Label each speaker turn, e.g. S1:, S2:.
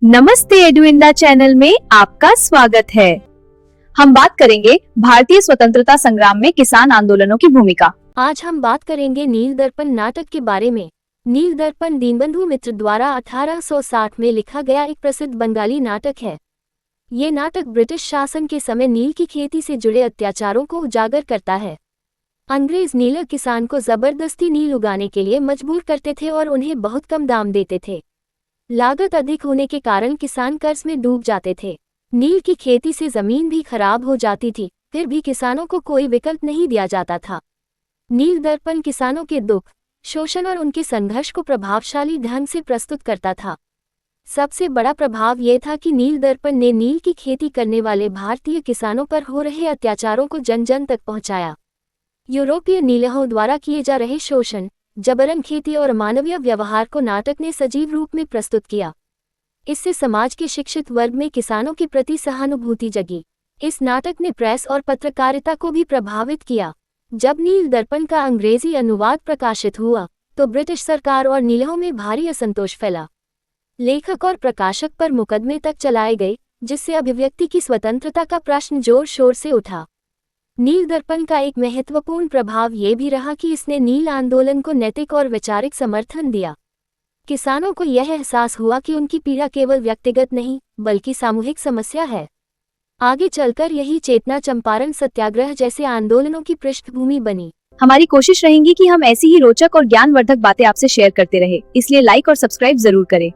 S1: नमस्ते एडुइंडा चैनल में आपका स्वागत है। हम बात करेंगे भारतीय स्वतंत्रता संग्राम में किसान आंदोलनों की भूमिका।
S2: आज हम बात करेंगे नील दर्पण नाटक के बारे में। नील दर्पण दीनबंधु मित्र द्वारा 1860 में लिखा गया एक प्रसिद्ध बंगाली नाटक है। ये नाटक ब्रिटिश शासन के समय नील की खेती से जुड़े अत्याचारों को उजागर करता है। अंग्रेज नीलर किसान को जबरदस्ती नील उगाने के लिए मजबूर करते थे और उन्हें बहुत कम दाम देते थे। लागत अधिक होने के कारण किसान कर्ज में डूब जाते थे। नील की खेती से जमीन भी खराब हो जाती थी, फिर भी किसानों को कोई विकल्प नहीं दिया जाता था। नील दर्पण किसानों के दुख, शोषण और उनके संघर्ष को प्रभावशाली ढंग से प्रस्तुत करता था। सबसे बड़ा प्रभाव यह था कि नील दर्पण ने नील की खेती करने वाले भारतीय किसानों पर हो रहे अत्याचारों को जन जन तक पहुंचाया। यूरोपीय नीलहों द्वारा किए जा रहे शोषण, जबरन खेती और अमानवीय व्यवहार को नाटक ने सजीव रूप में प्रस्तुत किया। इससे समाज के शिक्षित वर्ग में किसानों के प्रति सहानुभूति जगी। इस नाटक ने प्रेस और पत्रकारिता को भी प्रभावित किया। जब नील दर्पण का अंग्रेजी अनुवाद प्रकाशित हुआ तो ब्रिटिश सरकार और नीलहों में भारी असंतोष फैला। लेखक और प्रकाशक पर मुकदमे तक चलाए गए, जिससे अभिव्यक्ति की स्वतंत्रता का प्रश्न जोर शोर से उठा। नील दर्पण का एक महत्वपूर्ण प्रभाव ये भी रहा कि इसने नील आंदोलन को नैतिक और वैचारिक समर्थन दिया। किसानों को यह एहसास हुआ कि उनकी पीड़ा केवल व्यक्तिगत नहीं बल्कि सामूहिक समस्या है। आगे चलकर यही चेतना चंपारण सत्याग्रह जैसे आंदोलनों की पृष्ठभूमि बनी।
S1: हमारी कोशिश रहेगी कि हम ऐसी ही रोचक और ज्ञानवर्धक बातें आपसे शेयर करते रहे, इसलिए लाइक और सब्सक्राइब जरूर करें।